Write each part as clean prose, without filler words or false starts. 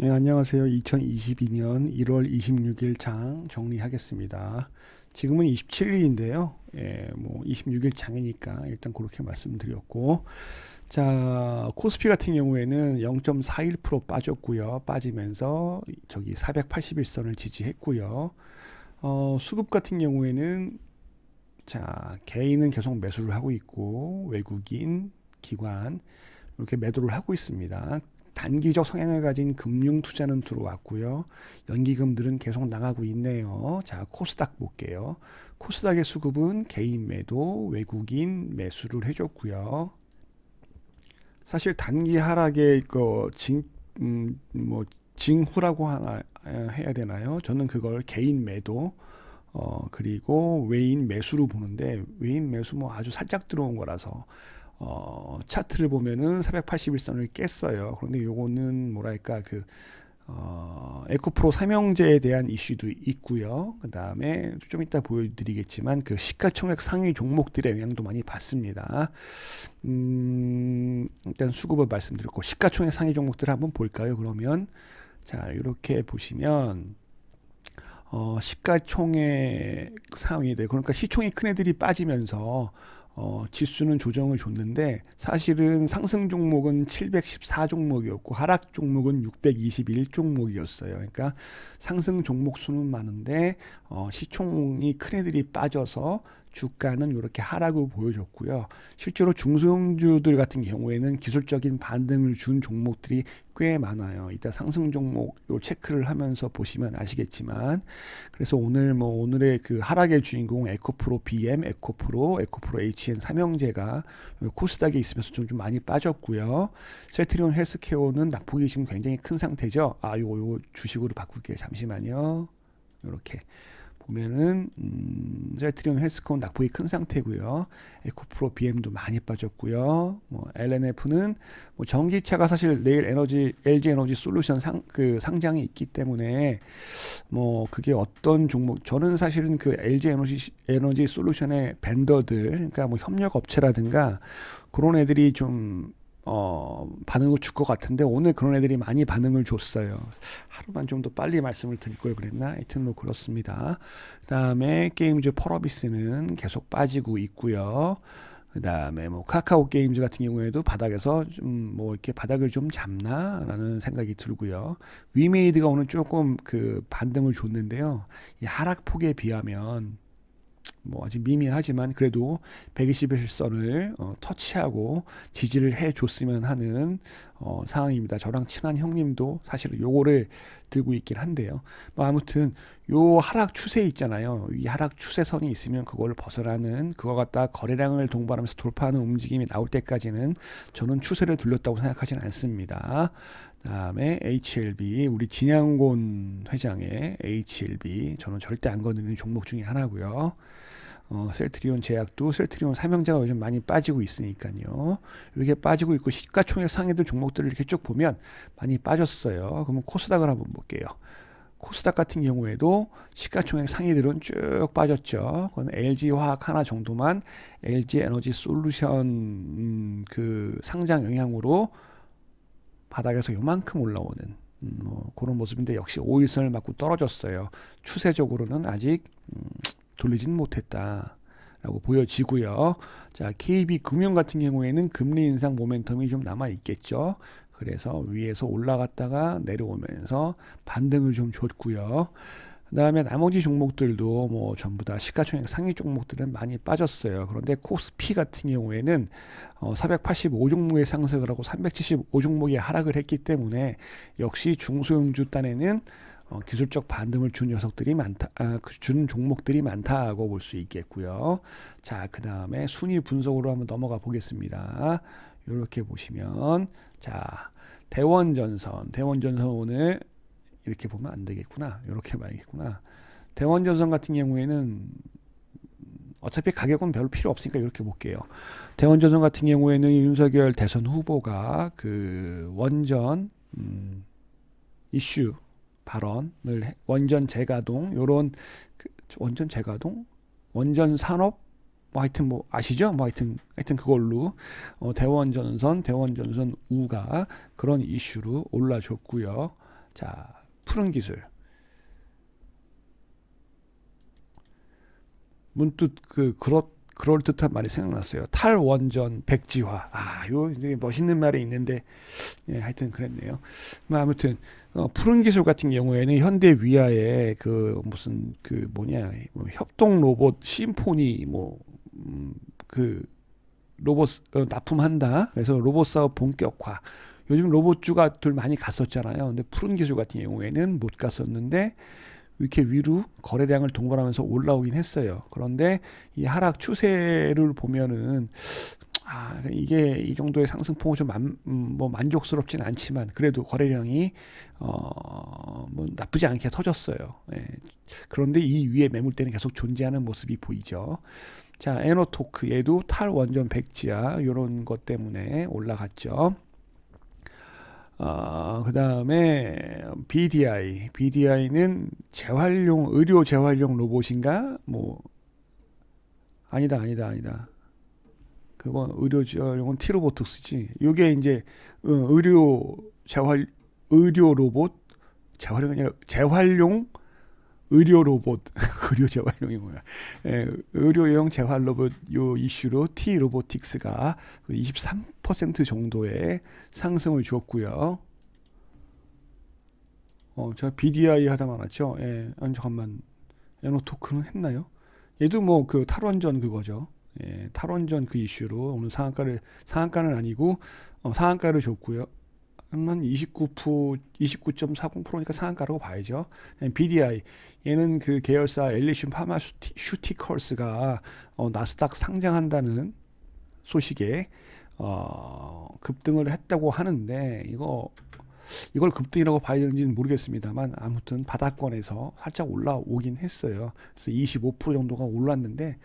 예, 안녕하세요. 2022년 1월 26일 장 정리하겠습니다. 지금은 27일인데요. 예, 뭐 26일 장이니까 일단 그렇게 말씀드렸고, 자, 코스피 같은 경우에는 0.41% 빠졌고요. 빠지면서 저기 481선을 지지했고요. 수급 같은 경우에는 자, 개인은 계속 매수를 하고 있고 외국인, 기관 이렇게 매도를 하고 있습니다. 단기적 성향을 가진 금융 투자는 들어왔고요. 연기금들은 계속 나가고 있네요. 자, 코스닥 볼게요. 코스닥의 수급은 개인 매도, 외국인 매수를 해줬고요. 사실 단기 하락의 뭐 징후라고 하나 해야 되나요? 저는 그걸 개인 매도 그리고 외인 매수로 보는데, 외인 매수 뭐 아주 살짝 들어온 거라서 차트를 보면은 481선을 깼어요. 그런데 요거는 뭐랄까 에코프로 삼형제에 대한 이슈도 있고요. 그 다음에 좀 이따 보여드리겠지만 그 시가총액 상위 종목들의 영향도 많이 받습니다. 일단 수급을 말씀드렸고 시가총액 상위 종목들 한번 볼까요? 그러면 자, 이렇게 보시면 시가총액 상위들, 그러니까 시총이 큰 애들이 빠지면서 지수는 조정을 줬는데, 사실은 상승 종목은 714 종목이었고 하락 종목은 621 종목이었어요. 그러니까 상승 종목 수는 많은데 시총이 큰 애들이 빠져서 주가는 이렇게 하락을 보여줬고요. 실제로 중소형주들 같은 경우에는 기술적인 반등을 준 종목들이 꽤 많아요. 이따 상승 종목 요 체크를 하면서 보시면 아시겠지만, 그래서 오늘의 그 하락의 주인공 에코프로 BM, 에코프로 HN 삼형제가 코스닥에 있으면서 좀 많이 빠졌고요. 셀트리온 헬스케어는 낙폭이 지금 굉장히 큰 상태죠. 요거 주식으로 바꿀게요. 잠시만요. 이렇게 보면은 셀트리온 헬스케어는 낙폭이 큰 상태고요. 에코프로 BM도 많이 빠졌고요. 뭐 LNF는 뭐 전기차가 사실 내일 LG 에너지 솔루션 상장이 있기 때문에 뭐 그게 어떤 종목, 저는 사실은 그 LG 에너지 솔루션의 벤더들, 그러니까 뭐 협력 업체라든가 그런 애들이 좀 반응을 줄 것 같은데 오늘 그런 애들이 많이 반응을 줬어요. 하루만 좀 더 빨리 말씀을 드릴 걸 그랬나? 하여튼 뭐 그렇습니다. 그 다음에 게임즈 펄어비스는 계속 빠지고 있고요. 그 다음에 뭐 카카오 게임즈 같은 경우에도 바닥에서 좀 뭐 이렇게 바닥을 좀 잡나라는 생각이 들고요. 위메이드가 오늘 조금 그 반등을 줬는데요. 이 하락폭에 비하면 뭐 아직 미미하지만 그래도 121선을 터치하고 지지를 해줬으면 하는 상황입니다. 저랑 친한 형님도 사실 요거를 들고 있긴 한데요. 뭐 아무튼 요 하락 추세 있잖아요. 이 하락 추세선이 있으면 그걸 벗어나는, 그거 갖다 거래량을 동반하면서 돌파하는 움직임이 나올 때까지는 저는 추세를 들렸다고 생각하지는 않습니다. 다음에 HLB, 우리 진양곤 회장의 HLB, 저는 절대 안 건드리는 종목 중에 하나고요. 셀트리온 제약도 셀트리온 삼형제가 요즘 많이 빠지고 있으니까요. 이렇게 빠지고 있고 시가총액 상위들 종목들을 이렇게 쭉 보면 많이 빠졌어요. 그러면 코스닥을 한번 볼게요. 코스닥 같은 경우에도 시가총액 상위들은 쭉 빠졌죠. 그건 LG화학 하나 정도만 LG 에너지 솔루션 그 상장 영향으로 바닥에서 요만큼 올라오는 뭐 그런 모습인데, 역시 5일선을 맞고 떨어졌어요. 추세적으로는 아직 돌리진 못했다라고 보여지고요. 자, KB금융 같은 경우에는 금리 인상 모멘텀이 좀 남아 있겠죠. 그래서 위에서 올라갔다가 내려오면서 반등을 좀 줬고요. 그다음에 나머지 종목들도 뭐 전부 다 시가총액 상위 종목들은 많이 빠졌어요. 그런데 코스피 같은 경우에는 485 종목의 상승을 하고 375 종목의 하락을 했기 때문에 역시 중소형주 딴에는 기술적 반등을 준 녀석들이 많다, 준 종목들이 많다고 볼 수 있겠고요. 자, 그 다음에 순위 분석으로 한번 넘어가 보겠습니다. 이렇게 보시면, 자, 대원전선 오늘 이렇게 보면 안 되겠구나. 이렇게 봐야겠구나. 대원전선 같은 경우에는 어차피 가격은 별로 필요 없으니까 이렇게 볼게요. 대원전선 같은 경우에는 윤석열 대선 후보가 그 원전 이슈 발언을 원전 재가동, 요런 원전 재가동, 원전 산업, 뭐 하여튼 뭐 아시죠? 뭐 하여튼 그걸로 대원전선 우가 그런 이슈로 올라줬고요. 자, 푸른 기술. 문득 그럴 듯한 말이 생각났어요. 탈원전 백지화. 요 되게 멋있는 말이 있는데, 예, 하여튼 그랬네요. 뭐 아무튼 푸른 기술 같은 경우에는 현대 위아의 무슨 뭐 협동 로봇 심포니 그 로봇 납품한다. 그래서 로봇 사업 본격화. 요즘 로봇주가 둘 많이 갔었잖아요. 근데 푸른 기술 같은 경우에는 못 갔었는데 이렇게 위로 거래량을 동반하면서 올라오긴 했어요. 그런데 이 하락 추세를 보면은 이게 이 정도의 상승폭은 좀 뭐 만족스럽진 않지만 그래도 거래량이 뭐 나쁘지 않게 터졌어요. 예. 그런데 이 위에 매물대는 계속 존재하는 모습이 보이죠. 자, 에너토크 얘도 탈원전 백지화 이런 것 때문에 올라갔죠. 그 다음에 BDI는 의료 재활용 로봇인가? 뭐 아니다. 그건 의료 재활용은 티로보틱스지. 요게 이제 의료 로봇 재활용이 아니라 재활용 의료 로봇 의료 재활용이 뭐야? 의료용 재활 로봇 요 이슈로 T 로보틱스가 23% 정도의 상승을 주었고요. 제가 BDI 하다 말았죠. 아니 잠깐만, 에노토크는 했나요? 얘도 뭐 탈원전 그거죠. 탈원전 그 이슈로 오늘 상한가는 아니고 상한가를 줬고요. 한 29.40%니까 상한가라고 봐야죠. BDI 얘는 그 계열사 엘리슘 파마슈티컬스가 나스닥 상장한다는 소식에 급등을 했다고 하는데 이걸 급등이라고 봐야 되는지는 모르겠습니다만 아무튼 바닥권에서 살짝 올라오긴 했어요. 그래서 25% 정도가 올랐는데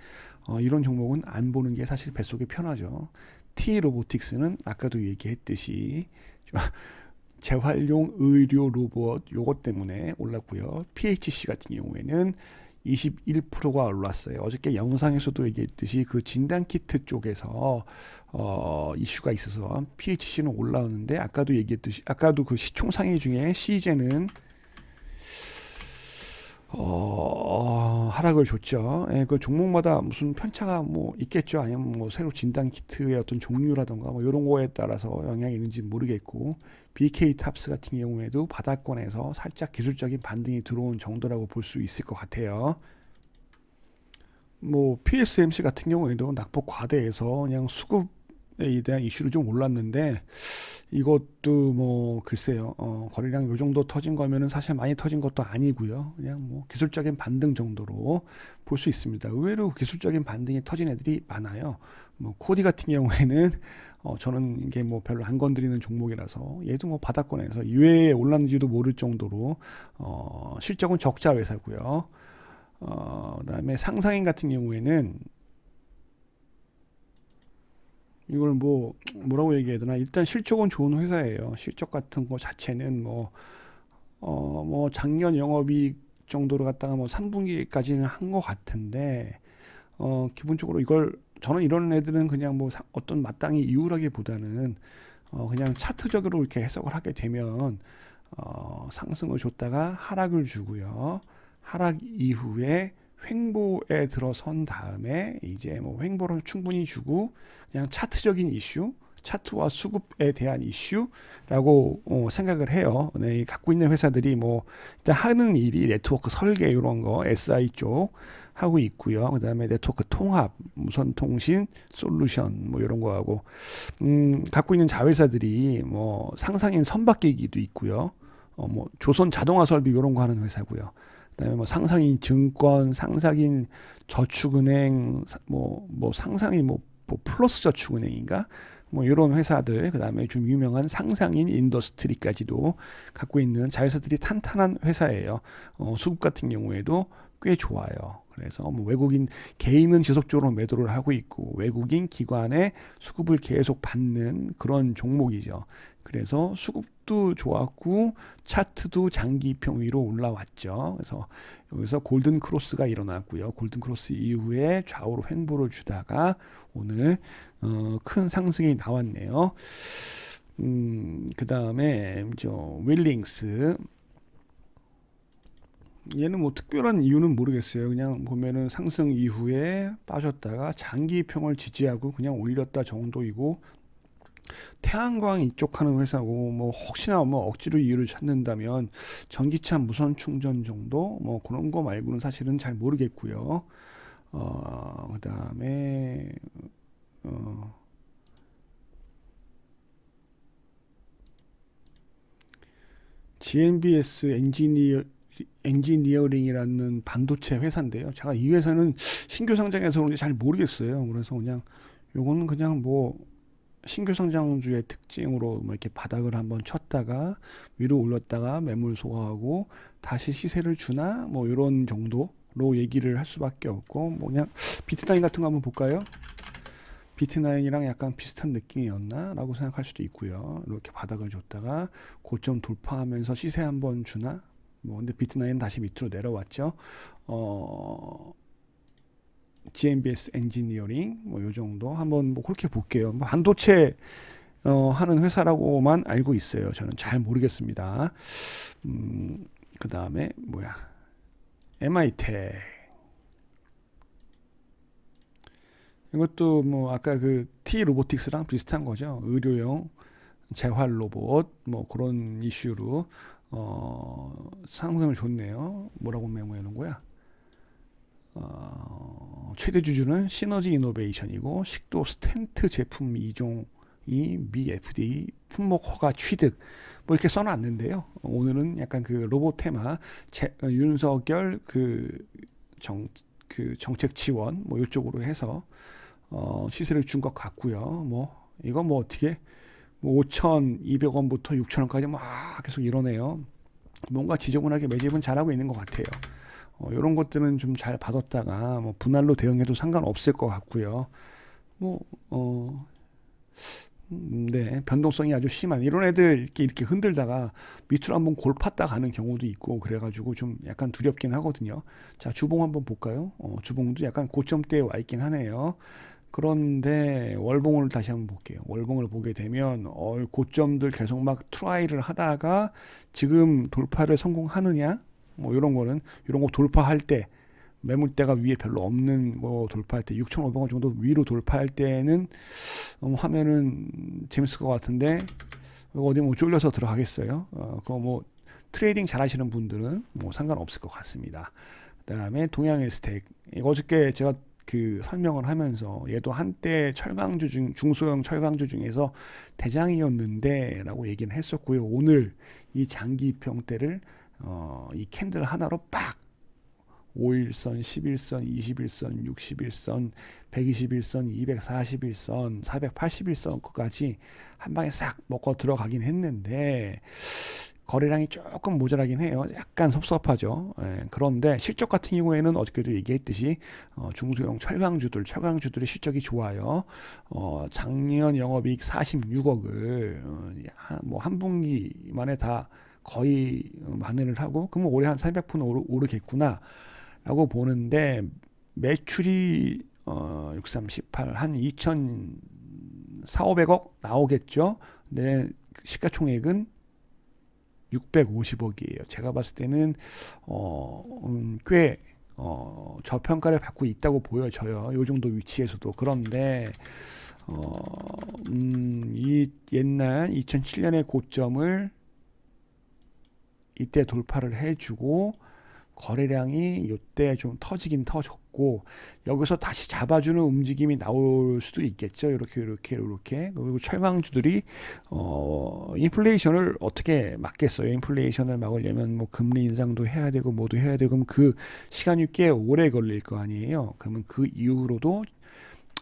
이런 종목은 안 보는 게 사실 뱃속이 편하죠. T 로보틱스는 아까도 얘기했듯이 재활용 의료 로봇 요것 때문에 올랐고요. PHC 같은 경우에는 21%가 올랐어요. 어저께 영상에서도 얘기했듯이 그 진단키트 쪽에서 이슈가 있어서 PHC는 올라오는데 아까도 그 시총상위 중에 시제는 하락을 줬죠. 그 종목마다 무슨 편차가 뭐 있겠죠. 아니면 뭐 새로 진단 키트의 어떤 종류라던가 뭐 이런 거에 따라서 영향이 있는지 모르겠고, BK 탑스 같은 경우에도 바닥권에서 살짝 기술적인 반등이 들어온 정도라고 볼 수 있을 것 같아요. 뭐 PSMC 같은 경우에도 낙폭 과대해서 그냥 수급에 대한 이슈로 좀 올랐는데 이것도 뭐 글쎄요, 거래량 요 정도 터진 거면은 사실 많이 터진 것도 아니고요. 그냥 뭐 기술적인 반등 정도로 볼 수 있습니다. 의외로 기술적인 반등이 터진 애들이 많아요. 뭐 코디 같은 경우에는 저는 이게 뭐 별로 안 건드리는 종목이라서 얘도 뭐 바닥권에서 왜 올랐는지도 모를 정도로 실적은 적자 회사고요. 그다음에 상상인 같은 경우에는 이걸 뭐라고 얘기해야 되나? 일단 실적은 좋은 회사예요. 실적 같은 거 자체는 뭐 작년 영업이익 정도로 갖다가 뭐 3분기까지는 한 것 같은데, 기본적으로 저는 이런 애들은 그냥 뭐 어떤 마땅히 이유라기보다는 그냥 차트적으로 이렇게 해석을 하게 되면 상승을 줬다가 하락을 주고요. 하락 이후에 횡보에 들어선 다음에 이제 뭐 횡보를 충분히 주고 그냥 차트적인 이슈, 차트와 수급에 대한 이슈라고 생각을 해요. 네, 갖고 있는 회사들이 뭐 일단 하는 일이 네트워크 설계 이런 거 SI 쪽 하고 있고요. 그다음에 네트워크 통합, 무선 통신 솔루션 뭐 이런 거 하고 갖고 있는 자회사들이 뭐 상상인 선박기기도 있고요. 뭐 조선 자동화 설비 이런 거 하는 회사고요. 그다음에 뭐 상상인 증권, 상상인 저축은행, 뭐 상상인 뭐 플러스 저축은행인가? 뭐 이런 회사들, 그다음에 좀 유명한 상상인 인더스트리까지도 갖고 있는 자회사들이 탄탄한 회사예요. 수급 같은 경우에도 꽤 좋아요. 그래서 뭐 외국인 개인은 지속적으로 매도를 하고 있고 외국인 기관의 수급을 계속 받는 그런 종목이죠. 그래서 수급도 좋았고 차트도 장기평 위로 올라왔죠. 그래서 여기서 골든 크로스가 일어났고요. 골든 크로스 이후에 좌우로 횡보를 주다가 오늘 큰 상승이 나왔네요. 그 다음에 윌링스 얘는 뭐 특별한 이유는 모르겠어요. 그냥 보면은 상승 이후에 빠졌다가 장기평을 지지하고 그냥 올렸다 정도이고, 태양광 이쪽 하는 회사고, 뭐 혹시나 뭐 억지로 이유를 찾는다면 전기차 무선 충전 정도 뭐 그런 거 말고는 사실은 잘 모르겠고요. 그다음에 어, GNBS 엔지니어링이라는 반도체 회사인데요. 제가 이 회사는 신규 상장해서 그런지 잘 모르겠어요. 그래서 그냥 요거는 그냥 뭐 신규 상장주의 특징으로 뭐 이렇게 바닥을 한번 쳤다가 위로 올렸다가 매물 소화하고 다시 시세를 주나 뭐 이런 정도로 얘기를 할 수밖에 없고, 뭐 그냥 비트나인 같은 거 한번 볼까요? 비트나인이랑 약간 비슷한 느낌이었나 라고 생각할 수도 있고요. 이렇게 바닥을 줬다가 고점 돌파하면서 시세 한번 주나. 뭐 근데 비트나인 다시 밑으로 내려왔죠. GMBS 엔지니어링 뭐 요 정도 한번 뭐 그렇게 볼게요. 뭐 반도체 하는 회사라고만 알고 있어요. 저는 잘 모르겠습니다. 그 다음에 뭐야, MI텍. 이것도 뭐 아까 그 T 로보틱스랑 비슷한 거죠. 의료용 재활 로봇 뭐 그런 이슈로 상승을 줬네요. 뭐라고 메모해 놓은 거야? 최대 주주는 시너지 이노베이션이고, 식도 스텐트 제품 이종이 미 FDA 품목 허가 취득 뭐 이렇게 써놨는데요. 오늘은 약간 그 로봇 테마 윤석열 그 정책 지원 뭐 이쪽으로 해서 시세를 준 것 같고요. 뭐 이거 뭐 어떻게 뭐 5,200원부터 6,000원까지 막 계속 이러네요. 뭔가 지저분하게 매집은 잘하고 있는 것 같아요. 이런 것들은 좀 잘 받았다가 뭐 분할로 대응해도 상관없을 것 같고요. 뭐 네, 변동성이 아주 심한 이런 애들 이렇게 흔들다가 밑으로 한번 골팠다 가는 경우도 있고, 그래가지고 좀 약간 두렵긴 하거든요. 자, 주봉 한번 볼까요? 주봉도 약간 고점대에 와 있긴 하네요. 그런데 월봉을 다시 한번 볼게요. 월봉을 보게 되면 고점들 계속 막 트라이를 하다가 지금 돌파를 성공하느냐? 뭐 이런 거는, 이런 거 돌파할 때 매물대가 위에 별로 없는 거 돌파할 때 6,500원 정도 위로 돌파할 때는 하면은 재밌을 것 같은데, 어디 뭐 쫄려서 들어가겠어요. 그거 뭐 트레이딩 잘 하시는 분들은 뭐 상관없을 것 같습니다. 그다음에 동양에스텍, 어저께 제가 그 설명을 하면서 얘도 한때 중소형 철강주 중에서 대장이었는데 라고 얘기는 했었고요. 오늘 이 장기평대를 이 캔들 하나로 빡 5일선, 11선, 21선, 61선, 121선, 241선, 481선까지 한 방에 싹 먹고 들어가긴 했는데 거래량이 조금 모자라긴 해요. 약간 섭섭하죠. 예, 그런데 실적 같은 경우에는 어저께도 얘기했듯이 중소형 철강주들의 실적이 좋아요. 작년 영업이익 46억을 뭐 한 분기 만에 다 거의 만회를 하고, 그러면 올해 한 300% 오르겠구나 라고 보는데, 매출이 63, 18, 한 2,400~500억 나오겠죠. 근데 시가총액은 650억이에요. 제가 봤을 때는 꽤 저평가를 받고 있다고 보여져요. 이 정도 위치에서도. 그런데 이 옛날 2007년의 고점을 이때 돌파를 해주고, 거래량이 이때 좀 터지긴 터졌고, 여기서 다시 잡아주는 움직임이 나올 수도 있겠죠. 이렇게. 그리고 철강주들이 인플레이션을 어떻게 막겠어요? 인플레이션을 막으려면 뭐 금리 인상도 해야 되고 뭐도 해야 되고, 그럼 그 시간이 꽤 오래 걸릴 거 아니에요. 그러면 그 이후로도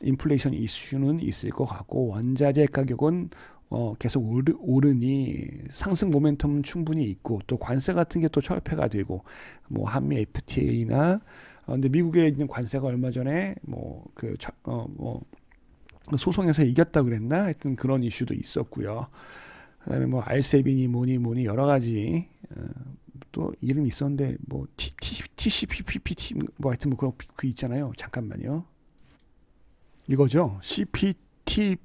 인플레이션 이슈는 있을 것 같고, 원자재 가격은 계속 오르니 상승 모멘텀은 충분히 있고, 또 관세 같은 게 또 철폐가 되고, 뭐 한미 FTA나 근데 미국에 있는 관세가 얼마 전에 뭐 소송에서 이겼다 그랬나? 하여튼 그런 이슈도 있었고요. 그다음에 뭐 알세빈이 뭐니 여러 가지 또 이름이 있었는데, 뭐 TCPPT 뭐 하여튼 뭐 그 있잖아요. 잠깐만요. 이거죠. CPTPP,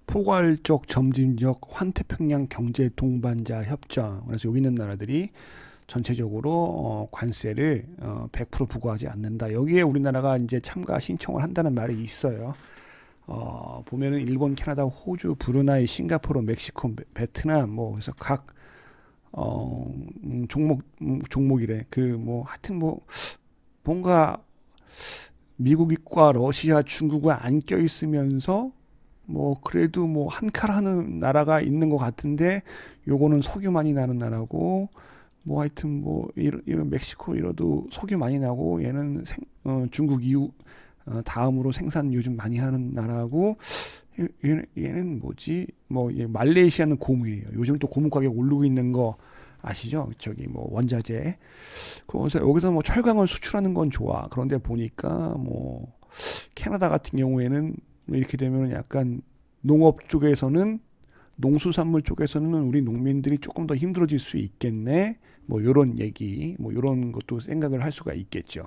포괄적 점진적 환태평양 경제 동반자 협정. 그래서 여기 있는 나라들이 전체적으로 관세를 100% 부과하지 않는다. 여기에 우리나라가 이제 참가 신청을 한다는 말이 있어요. 보면은 일본, 캐나다, 호주, 브루나이, 싱가포르, 멕시코, 베트남 뭐 그래서 각 종목이래. 그 뭐 하여튼 뭐 뭔가 미국과 러시아, 중국은 안 껴 있으면서 뭐 그래도 뭐 한 칼 하는 나라가 있는 것 같은데 요거는 석유 많이 나는 나라고 뭐 하여튼 뭐 이런 멕시코 이러도 석유 많이 나고 얘는 중국 이후 다음으로 생산 요즘 많이 하는 나라고 얘는 뭐지 뭐 말레이시아는 고무예요. 요즘 또 고무 가격 오르고 있는 거 아시죠? 저기 뭐 원자재. 그래서 여기서 뭐 철강을 수출하는 건 좋아. 그런데 보니까 뭐 캐나다 같은 경우에는 이렇게 되면 약간 농업 쪽에서는 농수산물 쪽에서는 우리 농민들이 조금 더 힘들어질 수 있겠네. 뭐 요런 얘기, 뭐 요런 것도 생각을 할 수가 있겠죠.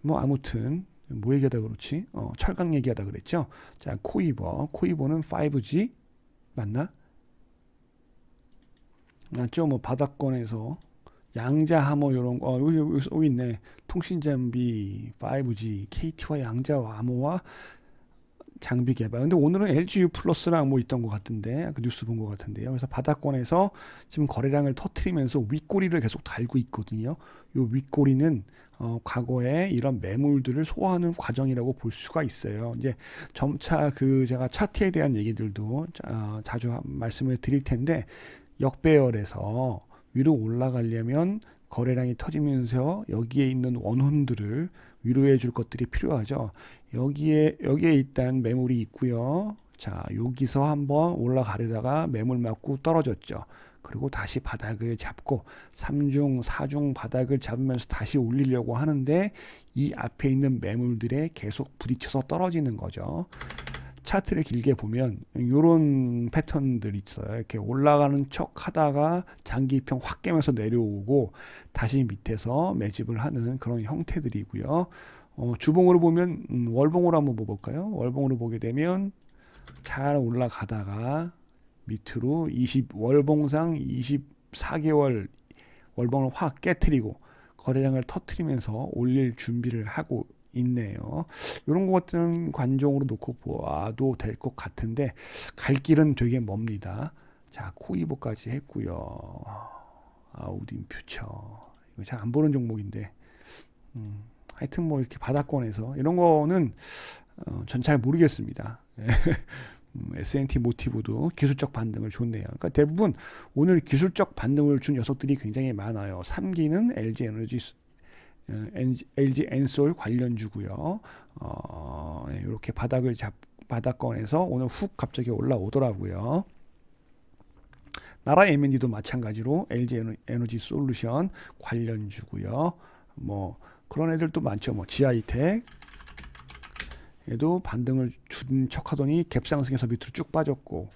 뭐 아무튼 뭐 얘기하다 그렇지? 철강 얘기하다 그랬죠. 자, 코이버는 5G 맞나? 맞죠? 뭐 바닥권에서 양자하모 요런 거 여기 있네. 통신장비 5G KT와 양자와 암호와 장비 개발. 근데 오늘은 LGU 플러스랑 뭐 있던 것 같은데 그 뉴스 본 것 같은데요. 그래서 바닥권에서 지금 거래량을 터트리면서 윗꼬리를 계속 달고 있거든요. 요 윗꼬리는 과거에 이런 매물들을 소화하는 과정이라고 볼 수가 있어요. 이제 점차 그 제가 차트에 대한 얘기들도 자주 말씀을 드릴 텐데 역배열에서 위로 올라가려면 거래량이 터지면서 여기에 있는 원혼들을 위로해 줄 것들이 필요하죠. 여기에 일단 매물이 있고요. 자, 여기서 한번 올라가려다가 매물 맞고 떨어졌죠. 그리고 다시 바닥을 잡고 3중, 4중 바닥을 잡으면서 다시 올리려고 하는데 이 앞에 있는 매물들에 계속 부딪혀서 떨어지는 거죠. 차트를 길게 보면 이런 패턴들이 있어요. 이렇게 올라가는 척 하다가 장기평 확 깨면서 내려오고 다시 밑에서 매집을 하는 그런 형태들이고요. 주봉으로 보면 월봉으로 한번 볼까요? 월봉으로 보게 되면 잘 올라가다가 밑으로 월봉상 24개월 월봉을 확 깨트리고 거래량을 터트리면서 올릴 준비를 하고 있네요. 이런 것들은 관종으로 놓고 보아도 될 것 같은데 갈 길은 되게 멉니다. 자, 코이보까지 했고요. 아우딘 퓨처 이거 잘 안 보는 종목인데 하여튼 뭐 이렇게 바닥권에서 이런 거는 전 잘 모르겠습니다. S&T 모티브도 기술적 반등을 줬네요. 그러니까 대부분 오늘 기술적 반등을 준 녀석들이 굉장히 많아요. 3기는 LG 엔솔 관련주고요. 이렇게 바닥권에서 오늘 훅 갑자기 올라오더라고요. 나라 M&D도 마찬가지로 LG 에너지 솔루션 관련주고요. 뭐 그런 애들도 많죠. 뭐 지아이텍 얘도 반등을 준 척하더니 갭상승해서 밑으로 쭉 빠졌고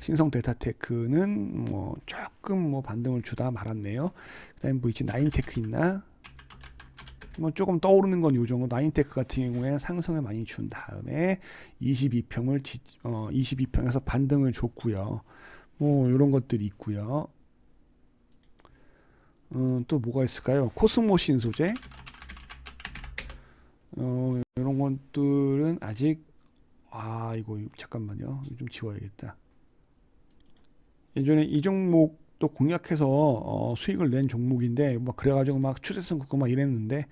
신성 데이터테크는 뭐 조금 뭐 반등을 주다 말았네요. 그다음에 뭐 있지 나인테크 있나? 뭐 조금 떠오르는 건 요 정도. 나인테크 같은 경우에 상승을 많이 준 다음에 22평에서 반등을 줬고요. 뭐 이런 것들이 있고요. 또 뭐가 있을까요? 코스모 신소재. 이런 것들은 아직 이거 잠깐만요. 좀 지워야겠다. 예전에 이 종목도 공략해서 수익을 낸 종목인데 뭐 그래가지고 막 추세선 긋고 막 이랬는데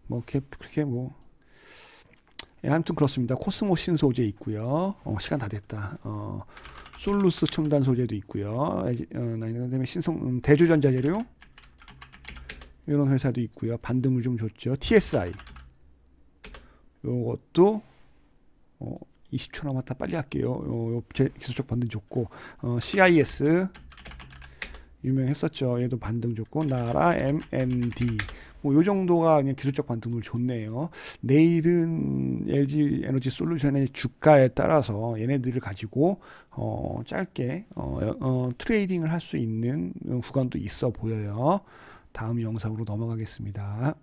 뭐 그렇게 뭐 아무튼 그렇습니다. 코스모 신소재 있고요. 시간 다 됐다. 솔루스 첨단 소재도 있고요. 그다음에 대주전자재료 이런 회사도 있고요. 반등을 좀 줬죠. TSI 요것도 20초 남았다. 빨리 할게요. 기술적 반등 좋고 CIS 유명했었죠. 얘도 반등 좋고 나라 MND 뭐 요 정도가 그냥 기술적 반등을 좋네요. 내일은 LG 에너지 솔루션의 주가에 따라서 얘네들을 가지고 짧게 트레이딩을 할 수 있는 구간도 있어 보여요. 다음 영상으로 넘어가겠습니다.